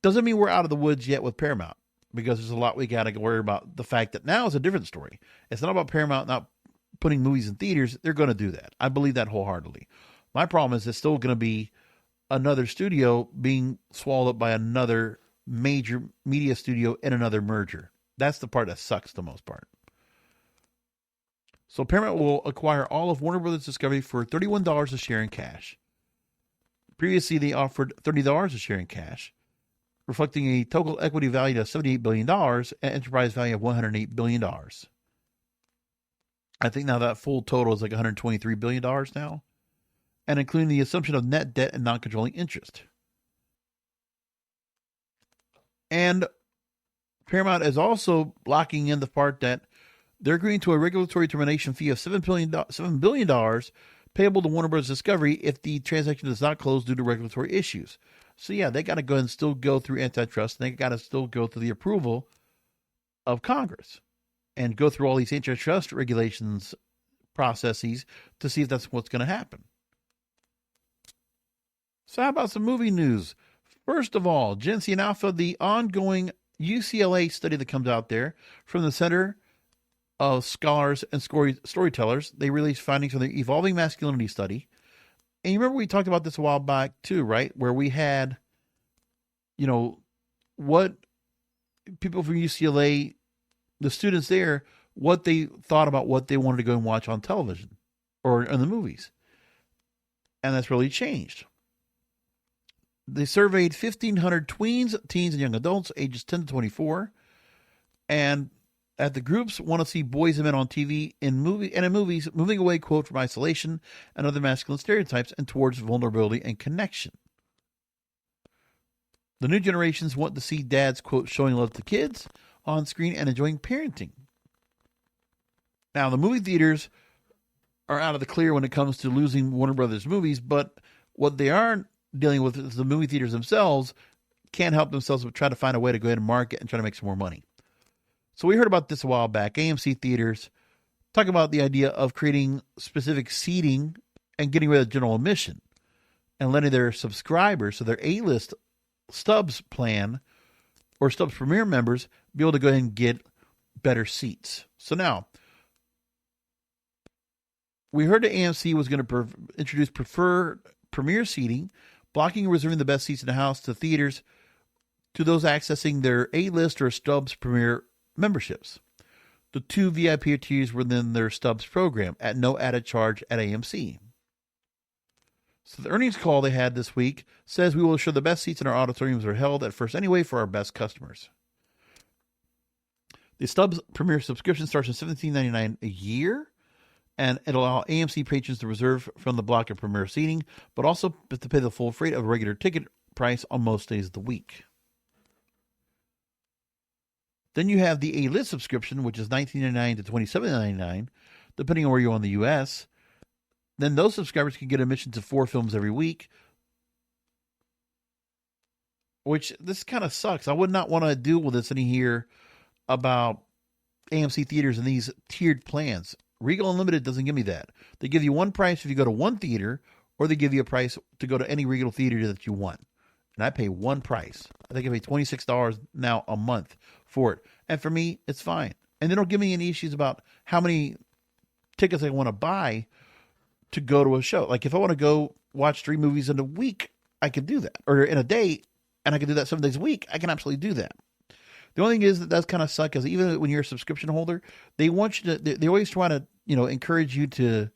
Doesn't mean we're out of the woods yet with Paramount, because there's a lot we got to worry about. The fact that now is a different story. It's not about Paramount not putting movies in theaters. They're going to do that. I believe that wholeheartedly. My problem is it's still going to be another studio being swallowed up by another major media studio in another merger. That's the part that sucks the most part. So Paramount will acquire all of Warner Brothers Discovery for $31 a share in cash. Previously, they offered $30 a share in cash, reflecting a total equity value of $78 billion and enterprise value of $108 billion. I think now that full total is like $123 billion now, and including the assumption of net debt and non-controlling interest. And Paramount is also locking in the part that they're agreeing to a regulatory termination fee of $7 billion payable to Warner Bros. Discovery if the transaction does not close due to regulatory issues. So yeah, they got to go and still go through antitrust, and they got to still go through the approval of Congress and go through all these antitrust regulations processes to see if that's what's going to happen. So how about some movie news? First of all, Gen Z and Alpha, the ongoing UCLA study that comes out there from the Center of scholars and storytellers. They released findings from their evolving masculinity study. And you remember we talked about this a while back too, right? Where we had, what people from UCLA, the students there, what they thought about what they wanted to go and watch on television or in the movies. And that's really changed. They surveyed 1,500 tweens, teens, and young adults ages 10 to 24. And at the groups want to see boys and men on TV in movies, moving away, quote, from isolation and other masculine stereotypes and towards vulnerability and connection. The new generations want to see dads, quote, showing love to kids on screen and enjoying parenting. Now, the movie theaters are out of the clear when it comes to losing Warner Brothers movies, but what they are dealing with is the movie theaters themselves can't help themselves but try to find a way to go ahead and market and try to make some more money. So we heard about this a while back. AMC theaters talking about the idea of creating specific seating and getting rid of general admission and letting their subscribers, so their A-list Stubs plan or Stubs Premier members, be able to go ahead and get better seats. So now, we heard that AMC was going to introduce preferred premier seating, blocking and reserving the best seats in the house to theaters to those accessing their A-list or Stubs Premier memberships. The 2 VIP tiers within their Stubs program at no added charge at AMC. So the earnings call they had this week says we will ensure the best seats in our auditoriums are held at first anyway for our best customers. The Stubs Premier subscription starts at $17.99 a year, and it'll allow AMC patrons to reserve from the block of Premier seating, but also to pay the full freight of a regular ticket price on most days of the week. Then you have the A-list subscription, which is $19.99 to $27.99, depending on where you're in the U.S. Then those subscribers can get admission to 4 films every week, which this kind of sucks. I would not want to deal with this in here about AMC theaters and these tiered plans. Regal Unlimited doesn't give me that. They give you one price if you go to one theater, or they give you a price to go to any Regal theater that you want. And I pay one price. I think I pay $26 now a month for it. And for me, it's fine. And they don't give me any issues about how many tickets I want to buy to go to a show. Like if I want to go watch 3 movies in a week, I can do that. Or in a day, and I can do that 7 days a week, I can absolutely do that. The only thing is that does kind of suck is even when you're a subscription holder, they want you to, they always try to, encourage you to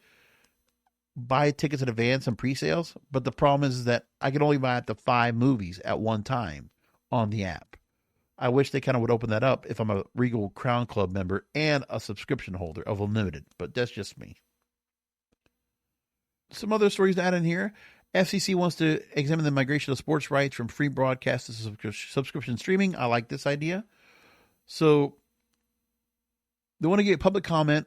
buy tickets in advance and pre-sales. But the problem is that I can only buy up to 5 movies at one time on the app. I wish they kind of would open that up if I'm a Regal Crown Club member and a subscription holder of Unlimited, but that's just me. Some other stories to add in here. FCC wants to examine the migration of sports rights from free broadcast to subscription streaming. I like this idea. So they want to get public comment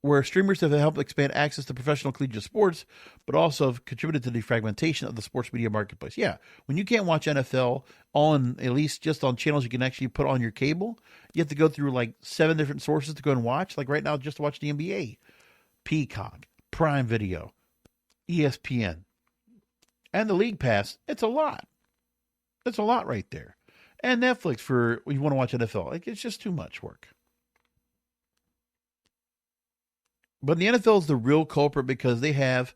where streamers have helped expand access to professional collegiate sports, but also have contributed to the fragmentation of the sports media marketplace. Yeah, when you can't watch NFL on, at least just on channels you can actually put on your cable, you have to go through like 7 different sources to go and watch. Like right now, just to watch the NBA, Peacock, Prime Video, ESPN, and the League Pass. It's a lot. It's a lot right there. And Netflix for when you want to watch NFL. Like, it's just too much work. But the NFL is the real culprit because they have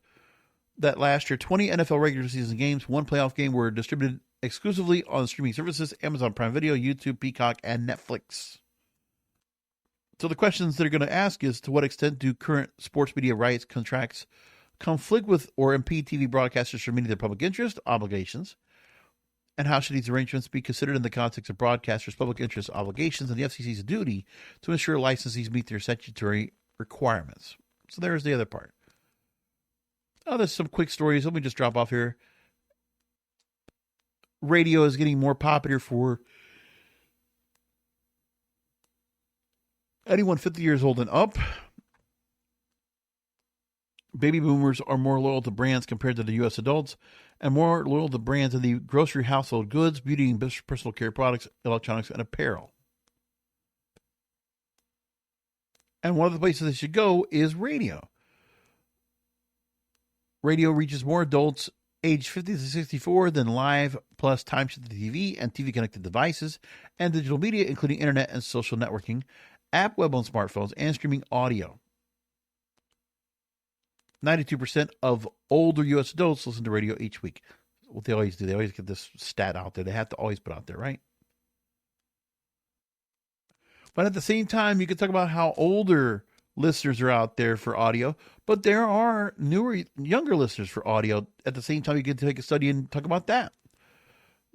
that last year 20 NFL regular season games, 1 playoff game were distributed exclusively on streaming services, Amazon Prime Video, YouTube, Peacock, and Netflix. So the questions they're going to ask is, to what extent do current sports media rights contracts conflict with or impede TV broadcasters from meeting their public interest obligations? And how should these arrangements be considered in the context of broadcasters' public interest obligations and the FCC's duty to ensure licensees meet their statutory requirements? So there's the other part. Oh, there's some quick stories. Let me just drop off here. Radio is getting more popular for anyone 50 years old and up. Baby boomers are more loyal to brands compared to the U.S. adults, and more loyal to brands in the grocery, household goods, beauty and personal care products, electronics, and apparel. And one of the places they should go is radio. Radio reaches more adults aged 50 to 64 than live plus time-shifted TV and TV-connected devices and digital media, including internet and social networking. app web on smartphones, and streaming audio. 92% of older U.S. adults listen to radio each week. What they always do, they always get this stat out there. They have to always put out there, right? But at the same time, you can talk about how older listeners are out there for audio, but there are newer, younger listeners for audio. At the same time, you can take a study and talk about that.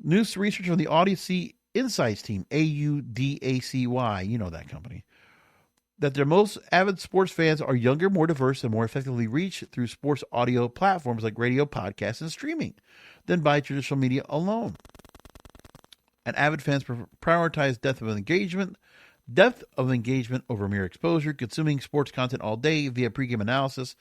New research from the Audacy Insights team, AUDACY, you know that company, that their most avid sports fans are younger, more diverse, and more effectively reached through sports audio platforms like radio, podcasts, and streaming than by traditional media alone. And avid fans prioritize depth of engagement over mere exposure, consuming sports content all day via pregame analysis,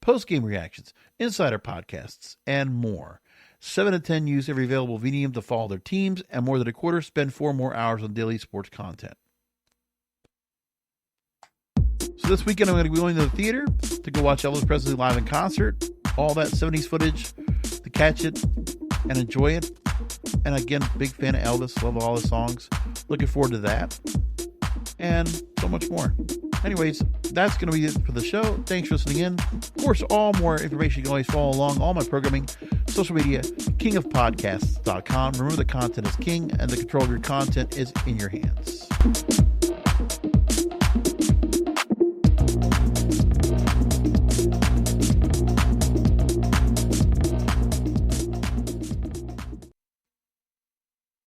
postgame reactions, insider podcasts, and more. 7 to 10 use every available medium to follow their teams, and more than a quarter spend 4 more hours on daily sports content. So this weekend, I'm going to be going to the theater to go watch Elvis Presley live in concert. All that 70s footage to catch it and enjoy it. And again, big fan of Elvis. Love all his songs. Looking forward to that. And so much more. Anyways, that's going to be it for the show. Thanks for listening in. Of course, all more information, you can always follow along. All my programming, social media, kingofpodcasts.com. Remember, the content is king, and the control of your content is in your hands.